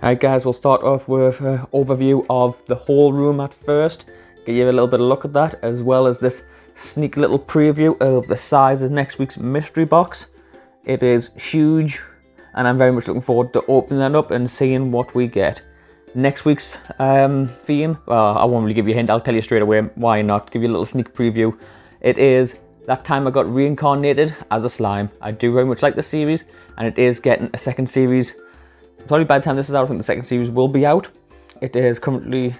Alright guys, we'll start off with an overview of the whole room at first. Give you a little bit of a look at that, as well as this sneak little preview of the size of next week's mystery box. It is huge, and I'm very much looking forward to opening that up and seeing what we get. Next week's theme, well, I won't really give you a hint, I'll tell you straight away why not, give you a little sneak preview. It is that time I got reincarnated as a slime. I do very much like the series, and it is getting a second series. Probably by the time this is out, I think the second series will be out. It is currently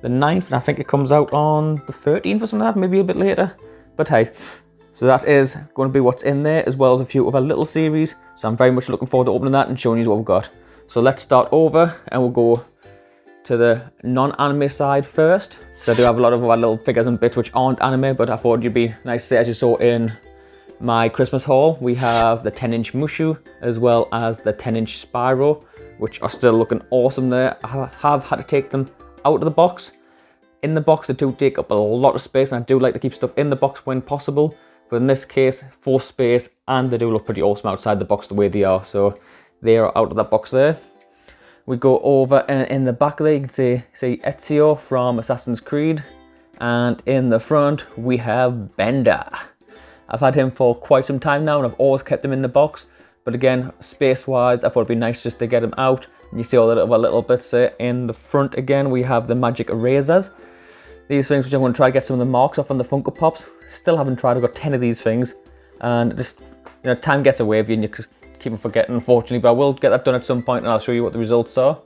the 9th, and I think it comes out on the 13th or something like that, maybe a bit later. But hey, so that is going to be what's in there, as well as a few other little series. So I'm very much looking forward to opening that and showing you what we've got. So let's start over, and we'll go to the non-anime side first. So I do have a lot of other little figures and bits which aren't anime, but I thought it'd be nice to say, as you saw in my Christmas haul, we have the 10-inch Mushu, as well as the 10-inch Spyro, which are still looking awesome there. I have had to take them out of the box. In the box, they do take up a lot of space, and I do like to keep stuff in the box when possible. But in this case, full space, and they do look pretty awesome outside the box the way they are. So they are out of that box there. We go over, and in the back there, you can see Ezio from Assassin's Creed. And in the front, we have Bender. I've had him for quite some time now, and I've always kept him in the box. But again, space-wise, I thought it'd be nice just to get him out. And you see all the little bits there. In the front again, we have the magic erasers. These things which I'm going to try to get some of the marks off on the Funko Pops. Still haven't tried, I've got 10 of these things. And just, you know, time gets away with you and you just keep on forgetting, unfortunately. But I will get that done at some point, and I'll show you what the results are.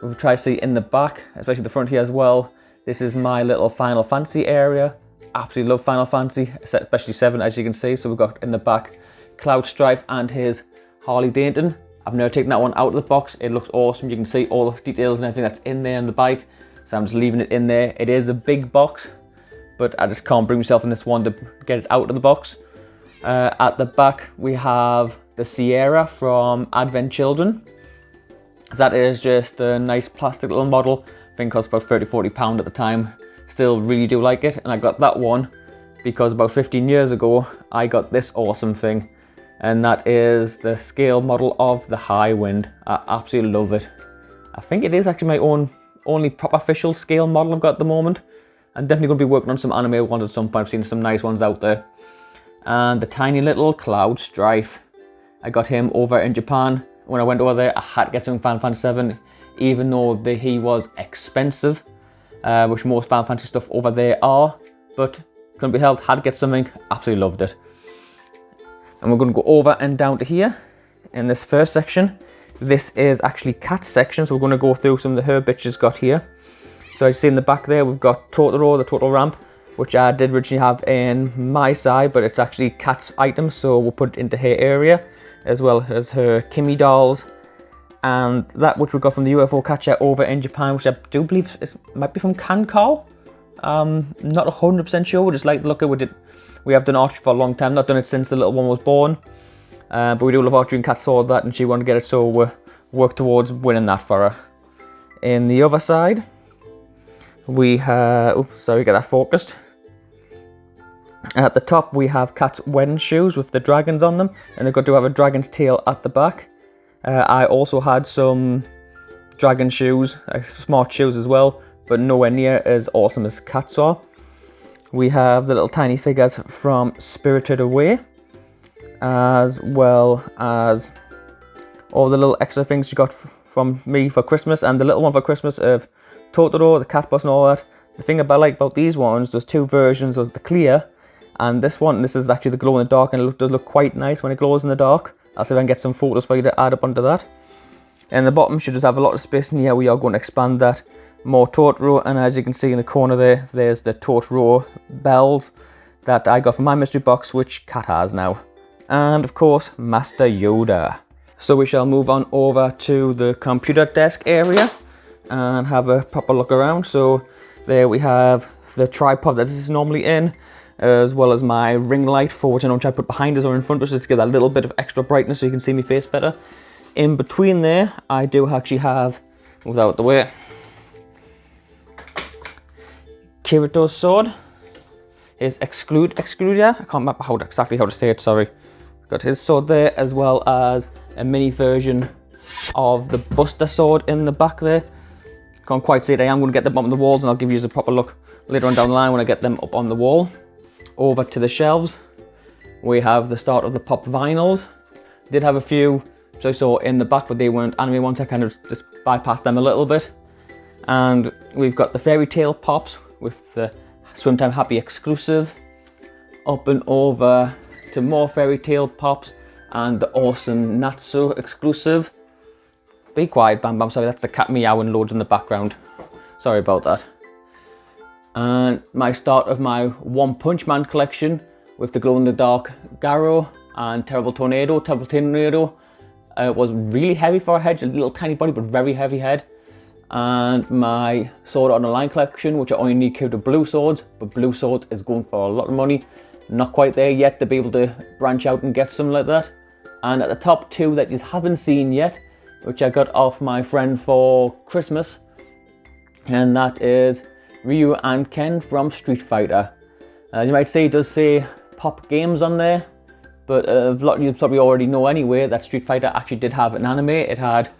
We'll try to see in the back, especially the front here as well. This is my little Final Fantasy area. Absolutely love Final Fantasy, especially 7, as you can see. So we've got in the back Cloud Strife and his Harley Dainton. I've never taken that one out of the box. It looks awesome. You can see all the details and everything that's in there on the bike. So I'm just leaving it in there. It is a big box, but I just can't bring myself in this one to get it out of the box. At the back, we have the Sierra from Advent Children. That is just a nice plastic little model. I think it cost about £30–40 at the time. Still really do like it, and I got that one because about 15 years ago, I got this awesome thing. And that is the scale model of the High Wind. I absolutely love it. I think it is actually my only proper official scale model I've got at the moment. I'm definitely going to be working on some anime ones at some point. I've seen some nice ones out there. And the tiny little Cloud Strife. I got him over in Japan. When I went over there, I had to get some Final Fantasy 7, even though he was expensive, which most Final Fantasy stuff over there are. But couldn't be helped, had to get something, absolutely loved it. And we're going to go over and down to here in this first section. This is actually Cat's section, so we're going to go through some of the herb bits she's got here. So as you see in the back there, we've got Totoro, the Total Ramp, which I did originally have in my side, but it's actually Cat's items, so we'll put it into her area, as well as her Kimi dolls. And that which we got from the UFO catcher over in Japan, which I do believe might be from Kankal. Not 100% sure, we just like the look of it. We have done archery for a long time, not done it since the little one was born. But we do love archery, and Kat saw that and she wanted to get it, so we'll work towards winning that for her. In the other side, we have, oops, sorry, get that focused. At the top, we have Kat's wedding shoes with the dragons on them, and they've got to have a dragon's tail at the back. I also had some dragon shoes, smart shoes as well, but nowhere near as awesome as Kat saw. We have the little tiny figures from Spirited Away, as well as all the little extra things you got from me for Christmas, and the little one for Christmas of Totoro, the cat bus and all that. The thing I like about these ones, there's two versions, there's the clear, and this is actually the glow in the dark, and it does look quite nice when it glows in the dark. I'll see if I can get some photos for you to add up onto that. And the bottom should just have a lot of space in here. We are going to expand that. More Totoro, and as you can see in the corner there, there's the Totoro bells that I got from my mystery box, which Kat has now. And of course, Master Yoda. So we shall move on over to the computer desk area and have a proper look around. So there we have the tripod that this is normally in, as well as my ring light, for which I don't try to put behind us or in front of us, just to get that little bit of extra brightness so you can see my face better. In between there, I do actually have, move out the way, Kirito's sword, his Excludia, I can't remember exactly how to say it, sorry. Got his sword there, as well as a mini version of the Buster sword in the back there. Can't quite see it. I am going to get them up on the walls and I'll give you a proper look later on down the line when I get them up on the wall. Over to the shelves, we have the start of the pop vinyls. Did have a few, so I saw in the back, but they weren't anime ones. I kind of just bypassed them a little bit. And we've got the Fairy Tale pops with the Swimtime Happy exclusive. Up and over to more Fairy Tale pops and the awesome Natsu exclusive. Be quiet, Bam Bam, sorry, that's the cat meowing loads in the background. Sorry about that. And my start of my One Punch Man collection with the glow-in-the-dark Garo and Terrible Tornado. Terrible Tornado was really heavy for a head, a little tiny body, but very heavy head. And my Sword Art Online collection, which I only need to blue swords, but blue swords is going for a lot of money. Not quite there yet to be able to branch out and get some like that. And at the top two that you haven't seen yet, which I got off my friend for Christmas, and that is Ryu and Ken from Street Fighter. As you might see, it does say Pop Games on there, but a lot of you probably already know anyway that Street Fighter actually did have an anime. It had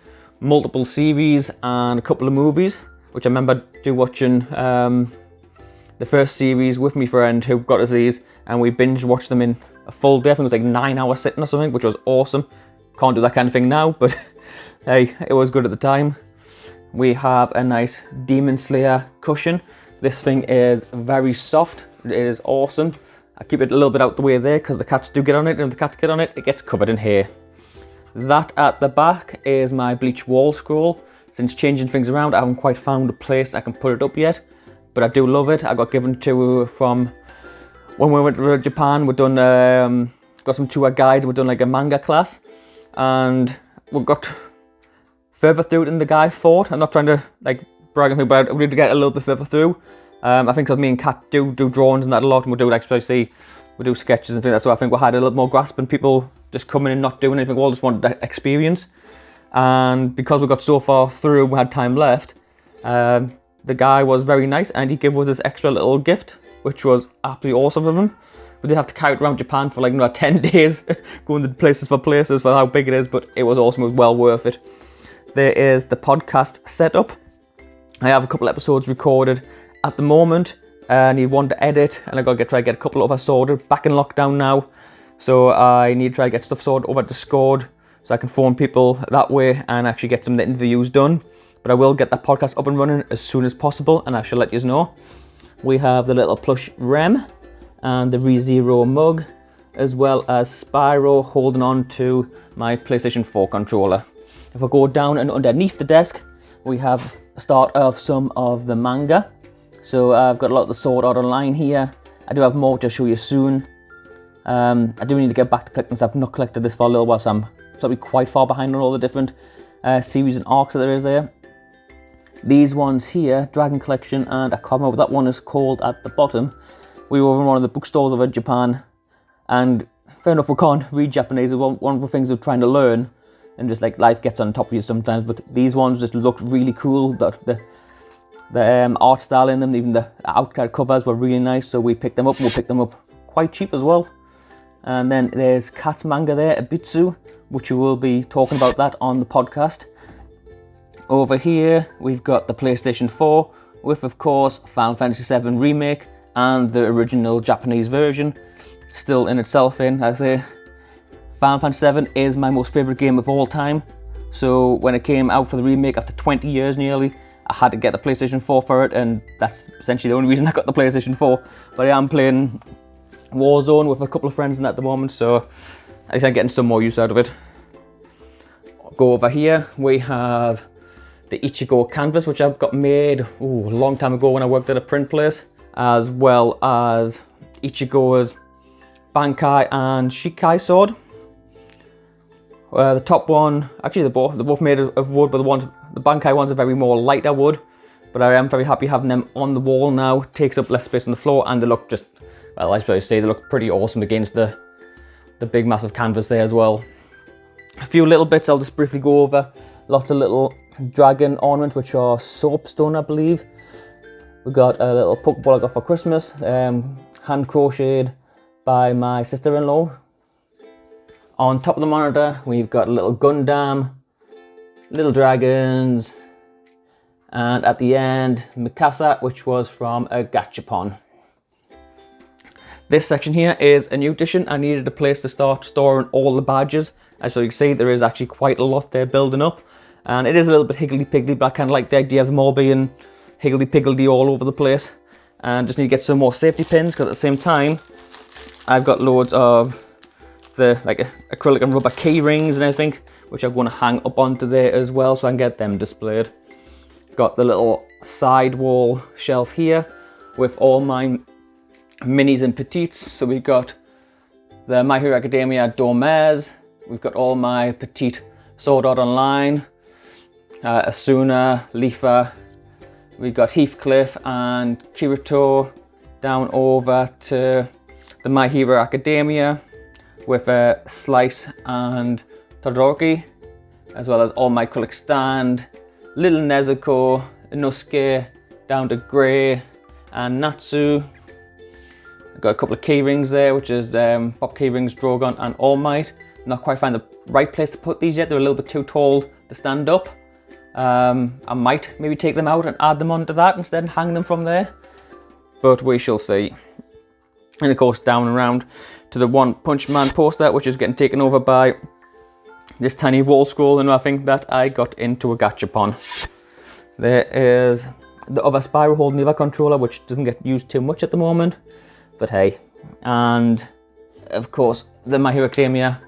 multiple series and a couple of movies, which I remember watching the first series with my friend who got us these, and we binge watched them in a full day. I think it was like 9 hours sitting or something, which was awesome. Can't do that kind of thing now, but hey, it was good at the time. We have a nice Demon Slayer cushion. This thing is very soft. It is awesome. I keep it a little bit out the way there because the cats do get on it, and if the cats get on it, it gets covered in hair. That at the back is my Bleach wall scroll. Since changing things around, I haven't quite found a place I can put it up yet, but I do love it. I got given to from when we went to Japan. We've done got some tour guides. We've done like a manga class, and we got further through than the guy thought. I'm not trying to like brag on him, but I need to get a little bit further through. I think because me and Kat do drawings and that a lot, and we do like we do sketches and things like that. So I think we had a little more grasp, and people just coming and not doing anything. We all just wanted that experience. And because we got so far through, we had time left. The guy was very nice, and he gave us this extra little gift, which was absolutely awesome of him. We did have to carry it around Japan for like 10 days, going to places for how big it is, but it was awesome. It was well worth it. There is the podcast setup. I have a couple episodes recorded at the moment. I need one to edit, and I've got to try to get a couple of us sorted. Back in lockdown now, so I need to try to get stuff sorted over Discord, so I can phone people that way and actually get some of the interviews done. But I will get that podcast up and running as soon as possible, and I shall let you know. We have the little plush Rem and the ReZero mug, as well as Spyro holding on to my PlayStation 4 controller. If I go down and underneath the desk, we have the start of some of the manga. So I've got a lot of the Sword Art Online here. I do have more which I'll show you soon. I do need to get back to collecting stuff. I've not collected this for a little while, so I'm probably quite far behind on all the different series and arcs that there is there. These ones here, Dragon Collection, and I can't remember what that one is called at the bottom. We were in one of the bookstores over in Japan, and fair enough, we can't read Japanese. It's one of the things we're trying to learn, and just like life gets on top of you sometimes. But these ones just looked really cool. The art style in them, even the outcard covers were really nice, so we picked them up, and we'll pick them up quite cheap as well. And then there's Kat's manga there, Ibitsu, which we will be talking about that on the podcast. Over here, we've got the PlayStation 4, with of course Final Fantasy VII Remake and the original Japanese version, still in itself in. I say, Final Fantasy VII is my most favourite game of all time, so when it came out for the remake after 20 years nearly, I had to get the PlayStation 4 for it, and that's essentially the only reason I got the PlayStation 4. But I am playing Warzone with a couple of friends in at the moment, so at least I'm getting some more use out of it. Go over here, we have the Ichigo canvas, which I've got made a long time ago when I worked at a print place, as well as Ichigo's Bankai and Shikai sword. The top one, actually they're both made of wood, but the Bankai ones are very more lighter wood. But I am very happy having them on the wall now. It takes up less space on the floor, and they look just, well, I suppose say they look pretty awesome against the big massive canvas there as well. A few little bits I'll just briefly go over. Lots of little dragon ornaments, which are soapstone, I believe. We got a little Pokeball I got for Christmas, hand crocheted by my sister-in-law. On top of the monitor, we've got a little Gundam, little dragons, and at the end, Mikasa, which was from a gachapon. This section here is a new addition. I needed a place to start storing all the badges. As you can see, there is actually quite a lot there building up. And it is a little bit higgledy-piggledy, but I kind of like the idea of them all being higgledy-piggledy all over the place. And just need to get some more safety pins, because at the same time, I've got loads of the acrylic and rubber key rings and everything, which I'm going to hang up onto there as well, so I can get them displayed. Got the little side wall shelf here with all my minis and petites. So we've got the My Hero Academia Dormez. We've got all my petite Sword Art Online, Asuna, Lifa. We've got Heathcliff and Kirito down over to the My Hero Academia with Slice and Todoroki, as well as all my acrylic stand, little Nezuko, Inosuke, down to Grey and Natsu. I've got a couple of key rings there, which is Pop Key Rings, Drogon and All Might. Not quite find the right place to put these yet. They're a little bit too tall to stand up. I might maybe take them out and add them onto that instead and hang them from there. But we shall see. And of course down and around to the One Punch Man poster, which is getting taken over by this tiny wall scroll and nothing that I got into a gachapon. There is the other Spyro holding the other controller, which doesn't get used too much at the moment, but hey. And of course the My Hero Academia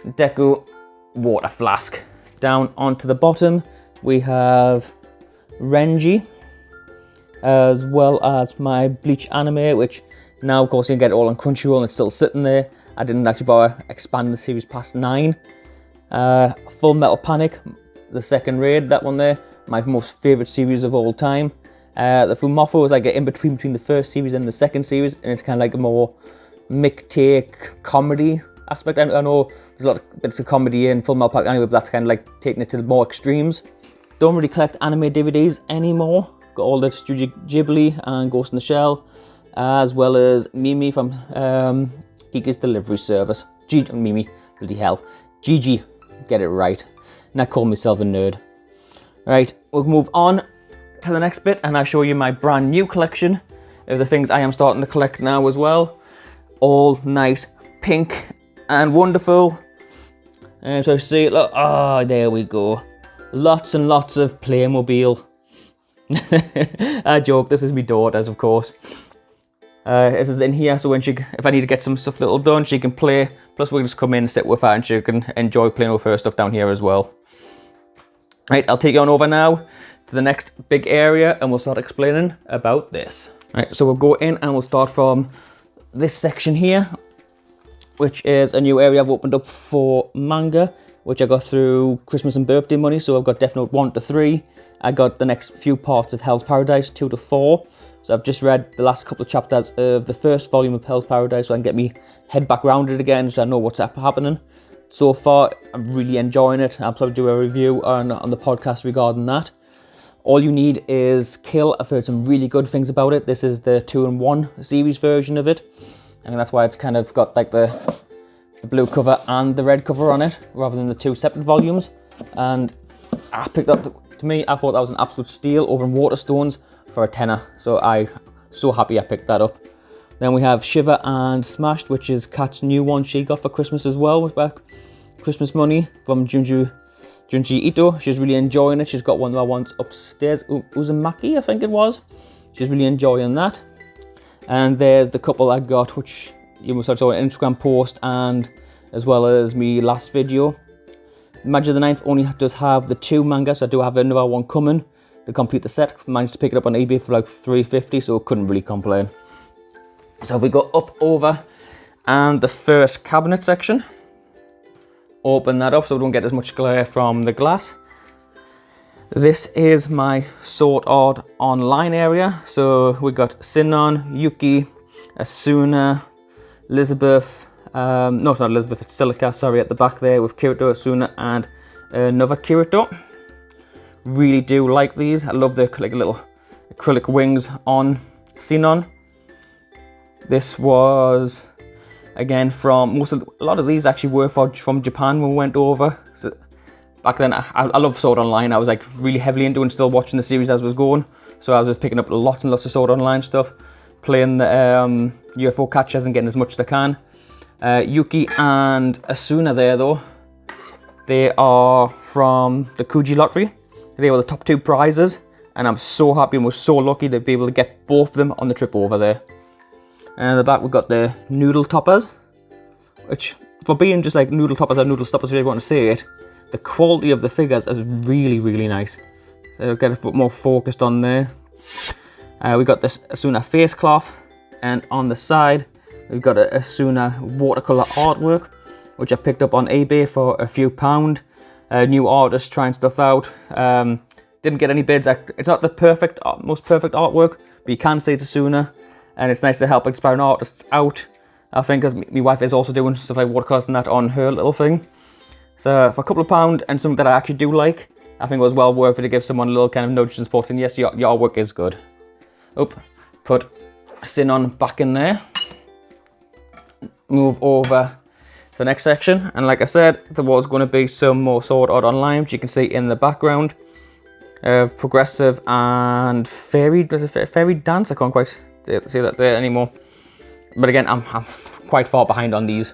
Deku water flask. Down onto the bottom we have Renji, as well as my Bleach anime, which now of course you can get it all on Crunchyroll and it's still sitting there. I didn't actually bother expanding the series past 9. Full Metal Panic, the second raid, that one there, my most favourite series of all time. The Fumofo is like an in-between between the first series and the second series, and it's kind of like a more mick-take comedy aspect. I know there's a lot of bits of comedy in Full Metal Panic anyway, but that's kind of like taking it to the more extremes. Don't really collect anime DVDs anymore. Got all the Studio Ghibli and Ghost in the Shell, as well as Mimi from Geek's Delivery Service. Mimi, bloody hell. Gigi, get it right. And I call myself a nerd. Right, we'll move on to the next bit and I'll show you my brand new collection of the things I am starting to collect now as well. All nice, pink and wonderful. And so see, look, oh, there we go. Lots and lots of Playmobil. I joke, this is my daughter's, of course. This is in here, so when if I need to get some stuff little done, she can play. Plus we'll just come in and sit with her and she can enjoy playing with her stuff down here as well. Right, I'll take you on over now to the next big area and we'll start explaining about this. Right, so we'll go in and we'll start from this section here, which is a new area I've opened up for manga, which I got through Christmas and birthday money. So I've got Death Note 1 to 3. I got the next few parts of Hell's Paradise 2 to 4. So I've just read the last couple of chapters of the first volume of Hell's Paradise so I can get me head back around it again so I know what's happening. So far, I'm really enjoying it. I'll probably do a review on the podcast regarding that. All you need is Kill. I've heard some really good things about it. This is the 2-in-1 series version of it. And that's why it's kind of got like the blue cover and the red cover on it, rather than the two separate volumes. And I picked up, to me, I thought that was an absolute steal over in Waterstones for a tenner. So I'm so happy I picked that up. Then we have Shiver and Smashed, which is Kat's new one she got for Christmas as well, with her Christmas money from Junji Ito. She's really enjoying it. She's got one of my ones upstairs, Uzumaki, I think it was. She's really enjoying that. And there's the couple I got, which you must have saw an Instagram post and as well as me last video. Magic of the Ninth only does have the 2 mangas, so I do have another one coming to complete the set. Managed to pick it up on eBay for like $3.50, so couldn't really complain. So if we go up over and the first cabinet section, open that up so we don't get as much glare from the glass. This is my Sword Art Online area. So we got Sinon, Yuki, Asuna, Elizabeth, no, it's not Elizabeth, it's Silica, sorry, at the back there with Kirito, Asuna, and another Kirito. Really do like these. I love the like little acrylic wings on Sinon. This was again from a lot of these actually were from Japan when we went over. So back then, I love Sword Online. I was like really heavily into and still watching the series as it was going. So I was just picking up lots and lots of Sword Online stuff, playing the UFO catchers and getting as much as I can. Yuki and Asuna there though, they are from the Kuji lottery. They were the top 2 prizes, and I'm so happy and was so lucky to be able to get both of them on the trip over there. And at the back we've got the noodle toppers, which for being just like noodle toppers or noodle stoppers, if you want to say it, the quality of the figures is really, really nice. So I'll get a bit more focused on there. We got this Asuna face cloth, and on the side we've got a Asuna watercolor artwork, which I picked up on eBay for a few £. New artists trying stuff out. Didn't get any bids. It's not the most perfect artwork, but you can say it's Asuna, and it's nice to help inspiring artists out. I think as my wife is also doing stuff like watercolors and that on her little thing. So for a couple of £, and something that I actually do like, I think it was well worth it to give someone a little kind of nudge and support, and yes, your artwork is good. Put Sinon back in there. Move over to the next section, and like I said, there was going to be some more Sword Art Online, which you can see in the background. Progressive and fairy dance. I can't quite see that there anymore. But again, I'm quite far behind on these.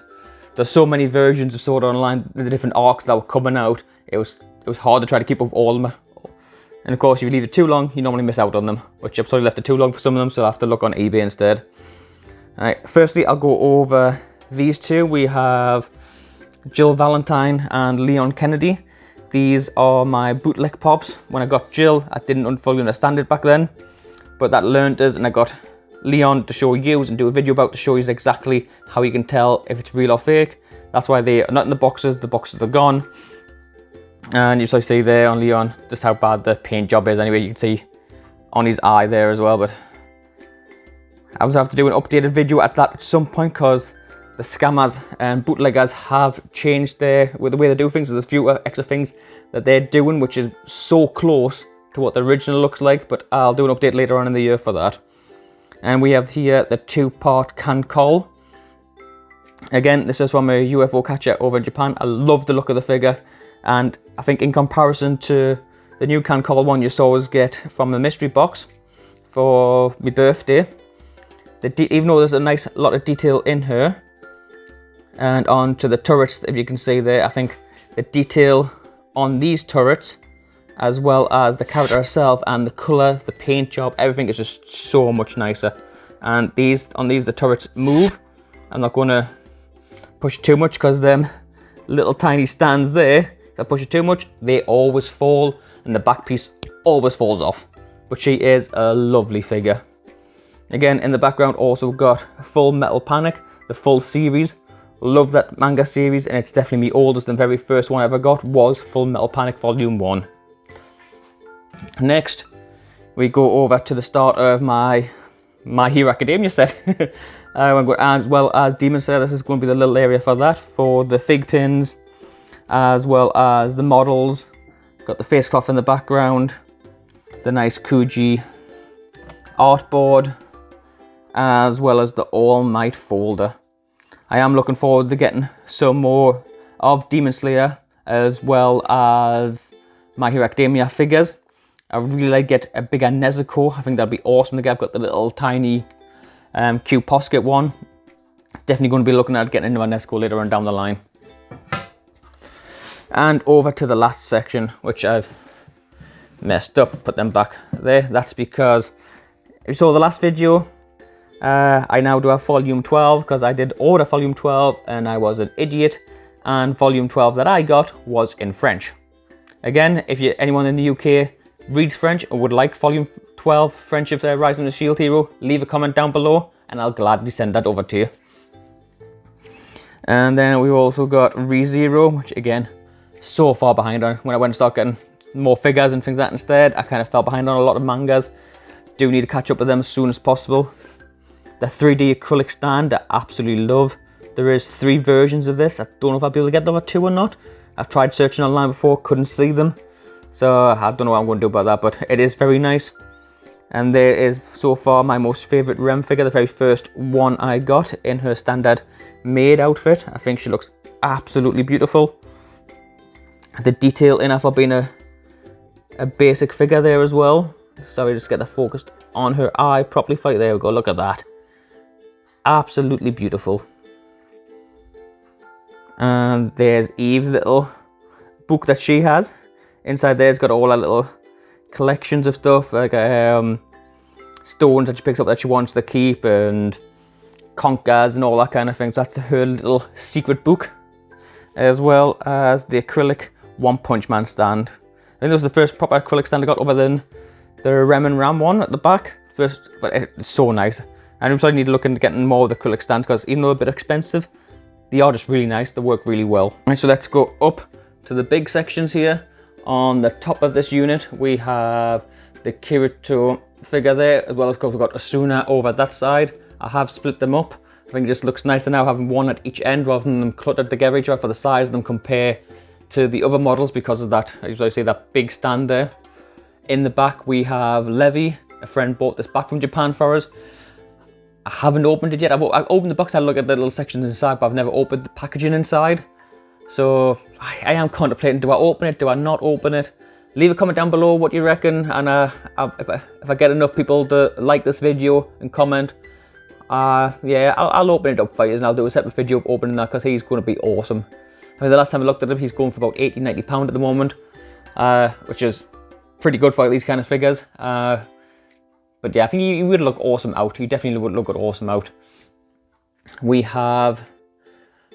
There's so many versions of Sword Art Online, the different arcs that were coming out. It was hard to try to keep up with all of them. And of course, if you leave it too long, you normally miss out on them, which I've probably left it too long for some of them, so I'll have to look on eBay instead. Alright, firstly, I'll go over these two. We have Jill Valentine and Leon Kennedy. These are my bootleg pops. When I got Jill, I didn't fully understand it back then, but that learned us, and I got Leon to show you and do a video about to show you exactly how you can tell if it's real or fake. That's why they are not in the boxes are gone. And you see there on Leon just how bad the paint job is anyway. You can see on his eye there as well, but I was have to do an updated video at that at some point, because the scammers and bootleggers have changed with the way they do things. There's a few extra things that they're doing which is so close to what the original looks like, but I'll do an update later on in the year for that. And we have here the 2-part Kankol. Again, this is from a UFO catcher over in Japan. I love the look of the figure, and I think in comparison to the new Kankol one you saw us get from the mystery box for my birthday, even though there's a nice lot of detail in her, and onto the turrets, if you can see there, I think the detail on these turrets, as well as the character herself and the colour, the paint job, everything is just so much nicer. And the turrets move. I'm not going to push too much, because them little tiny stands there, if I push it too much, they always fall, and the back piece always falls off. But she is a lovely figure. Again, in the background also got Full Metal Panic, the full series. Love that manga series, and it's definitely my oldest and very first one I ever got was Full Metal Panic Volume 1. Next, we go over to the start of my Hero Academia set. As well as Demon Slayer. This is going to be the little area for that, for the fig pins, as well as the models. Got the face cloth in the background, the nice Kuji artboard, as well as the All Might folder. I am looking forward to getting some more of Demon Slayer, as well as My Hero Academia figures. I would really like to get a bigger Nezuko. I think that'd be awesome to get. I've got the little tiny cute posket one. Definitely going to be looking at getting into my Nezuko later on down the line. And over to the last section, which I've messed up, put them back there. That's because if you saw the last video, I now do have volume 12, because I did order volume 12 and I was an idiot, and volume 12 that I got was in French. Again, if anyone in the UK reads French or would like volume 12 French of Rising of the Shield Hero, leave a comment down below and I'll gladly send that over to you. And then we also got ReZero, which again, so far behind on. When I went and started getting more figures and things like that instead, I kind of fell behind on a lot of mangas. Do need to catch up with them as soon as possible. The 3D acrylic stand I absolutely love. There is 3 versions of this. I don't know if I'll be able to get the other 2 or not. I've tried searching online before, couldn't see them. So I don't know what I'm going to do about that, but it is very nice. And there is so far my most favourite Rem figure, the very first one I got in her standard maid outfit. I think she looks absolutely beautiful. The detail enough for being a basic figure there as well. Sorry, just get that focused on her eye properly for you. There we go, look at that. Absolutely beautiful. And there's Eve's little book that she has. Inside there's got all her little collections of stuff, like stones that she picks up that she wants to keep, and conkers and all that kind of thing. So that's her little secret book, as well as the acrylic One Punch Man stand. I think this was the first proper acrylic stand I got, other than the Rem and Ram one at the back. First, but it's so nice. And I'm sorry, I need to look into getting more of the acrylic stands, because even though they're a bit expensive, they are just really nice. They work really well. Right, so let's go up to the big sections here. On the top of this unit, we have the Kirito figure there, as well as we've got Asuna over that side. I have split them up. I think it just looks nicer now having one at each end rather than them cluttered together each other for the size of them compare to the other models, because of that, as I say, that big stand there. In the back, we have Levi. A friend bought this back from Japan for us. I haven't opened it yet. I've opened the box, I look at the little sections inside, but I've never opened the packaging inside. So I am contemplating, do I open it, do I not open it? Leave a comment down below what you reckon, and if I get enough people to like this video and comment, yeah, I'll open it up for you, and I'll do a separate video of opening that, because he's going to be awesome. I mean, the last time I looked at him, he's going for about £80–90 at the moment, which is pretty good for these kind of figures. But yeah, I think he would look awesome out. He definitely would look awesome out. We have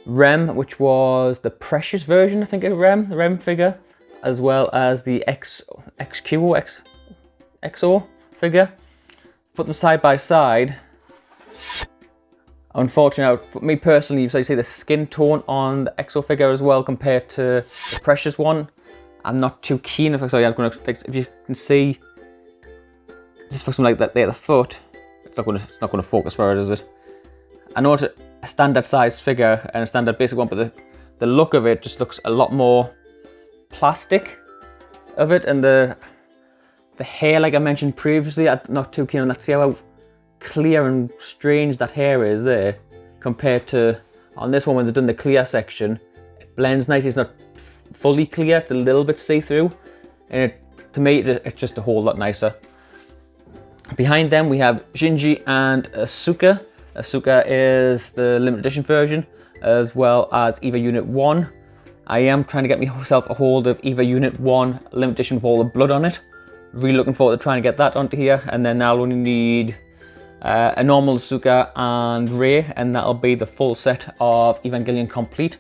Rem, which was the Precious version, I think, of Rem, the Rem figure, as well as the XO figure. Put them side by side. Unfortunately, for me personally, so you see the skin tone on the XO figure as well compared to the Precious one, I'm not too keen. If you can see, just for something like that there, the foot, it's not going to focus for it, is it? I know it's a standard size figure and a standard basic one, but the look of it just looks a lot more plastic of it, and the hair, like I mentioned previously, I'm not too keen on that. See how clear and strange that hair is there, compared to on this one when they've done the clear section. It blends nicely. It's not fully clear, it's a little bit see-through, and to me it's just a whole lot nicer. Behind them we have Shinji and Asuka. Asuka is the limited edition version, as well as EVA Unit 1. I am trying to get myself a hold of EVA Unit 1 limited edition with all the blood on it. Really looking forward to trying to get that onto here, and then I'll only need a normal Asuka and Rei, and that'll be the full set of Evangelion complete.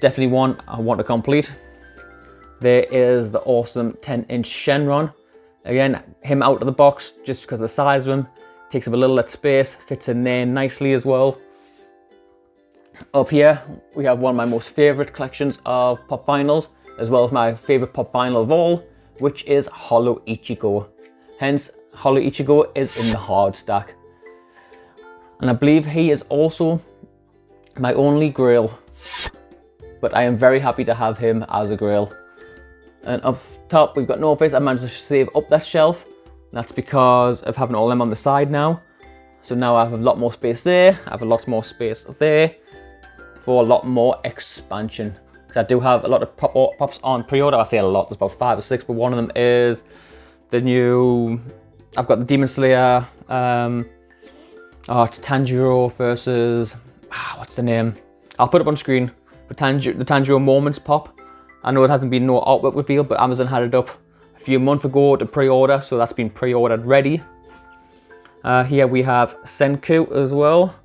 Definitely one I want to complete. There is the awesome 10-inch Shenron. Again, him out of the box just because of the size of him. Takes up a little less space, fits in there nicely as well. Up here, we have one of my most favourite collections of pop vinyls, as well as my favourite pop vinyl of all, which is Hollow Ichigo. Hence, Hollow Ichigo is in the hard stack. And I believe he is also my only grail, but I am very happy to have him as a grail. And up top, we've got No Face. I managed to save up that shelf. That's because of having all them on the side now. So now I have a lot more space there. I have a lot more space there for a lot more expansion. So I do have a lot of pops on pre-order. I say a lot, there's about 5 or 6, but one of them is the new, I've got the Demon Slayer, it's Tanjiro versus, what's the name? I'll put it up on screen, for the Tanjiro Moments pop. I know it hasn't been no artwork revealed, but Amazon had it up a few months ago to pre-order, so that's been pre-ordered ready. Here we have Senku as well.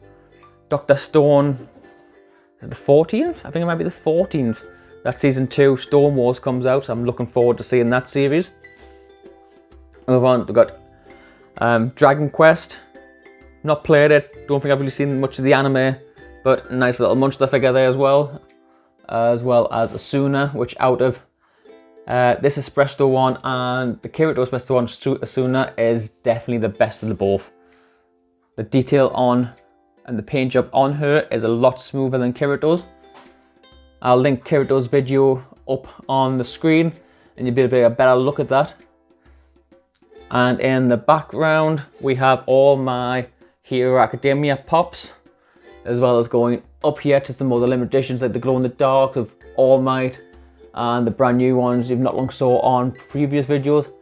Dr. Stone, is it the 14th? I think it might be the 14th. That season 2 Stone Wars comes out, so I'm looking forward to seeing that series. Move on, we've got Dragon Quest. Not played it, don't think I've really seen much of the anime, but nice little monster figure there as well as Asuna, which out of this Espresso one and the Kirito Espresso one, Asuna is definitely the best of the both. The detail on and the paint job on her is a lot smoother than Kirito's. I'll link Kirito's video up on the screen and you'll be able to get a better look at that. And in the background, we have all my Hero Academia pops, as well as going up here to some other limited editions like the Glow in the Dark of All Might, and the brand new ones you've not long saw on previous videos.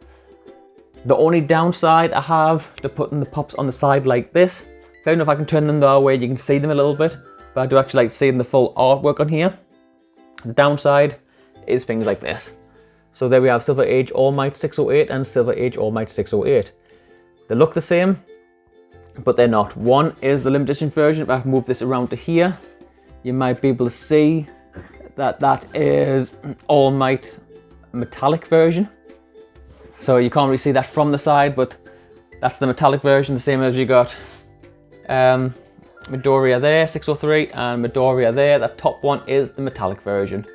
The only downside I have to putting the pops on the side like this, I don't know if I can turn them that way you can see them a little bit, but I do actually like seeing the full artwork on here. The downside is things like this. So there we have Silver Age All Might 608 and Silver Age All Might 608. They look the same, but they're not. One is the limited edition version. If I move this around to here, you might be able to see that that is All Might metallic version. So you can't really see that from the side, but that's the metallic version, the same as you got Midoriya there, 603, and Midoriya there. That top one is the metallic version.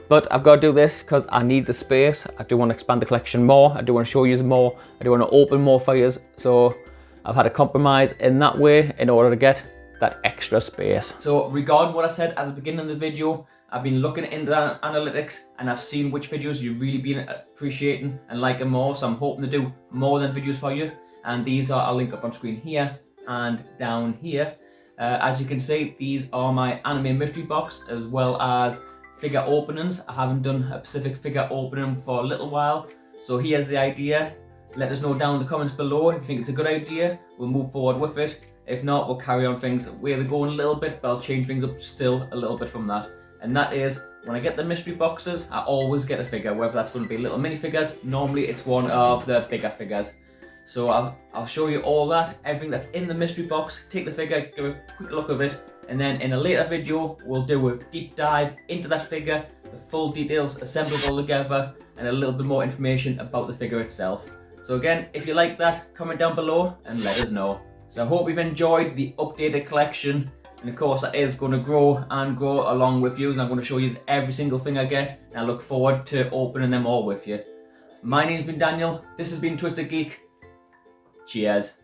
But I've got to do this because I need the space. I do want to expand the collection more. I do want to show you more. I do want to open more figures. So I've had to compromise in that way in order to get that extra space. So regarding what I said at the beginning of the video, I've been looking into the analytics and I've seen which videos you've really been appreciating and liking more. So I'm hoping to do more than videos for you. And these are, I'll link up on screen here and down here. As you can see, these are my anime mystery box as well as figure openings. I haven't done a specific figure opening for a little while. So here's the idea. Let us know down in the comments below if you think it's a good idea. We'll move forward with it. If not, we'll carry on things where they're going a little bit, but I'll change things up still a little bit from that. And that is, when I get the mystery boxes, I always get a figure, whether that's going to be little minifigures. Normally it's one of the bigger figures. So I'll show you all that, everything that's in the mystery box, take the figure, give a quick look of it, and then in a later video, we'll do a deep dive into that figure, the full details assembled all together, and a little bit more information about the figure itself. So again, if you like that, comment down below and let us know. So I hope you've enjoyed the updated collection, and of course that is going to grow and grow along with you, and I'm going to show you every single thing I get, and I look forward to opening them all with you. My name's been Daniel, this has been Twisted Geek. Cheers.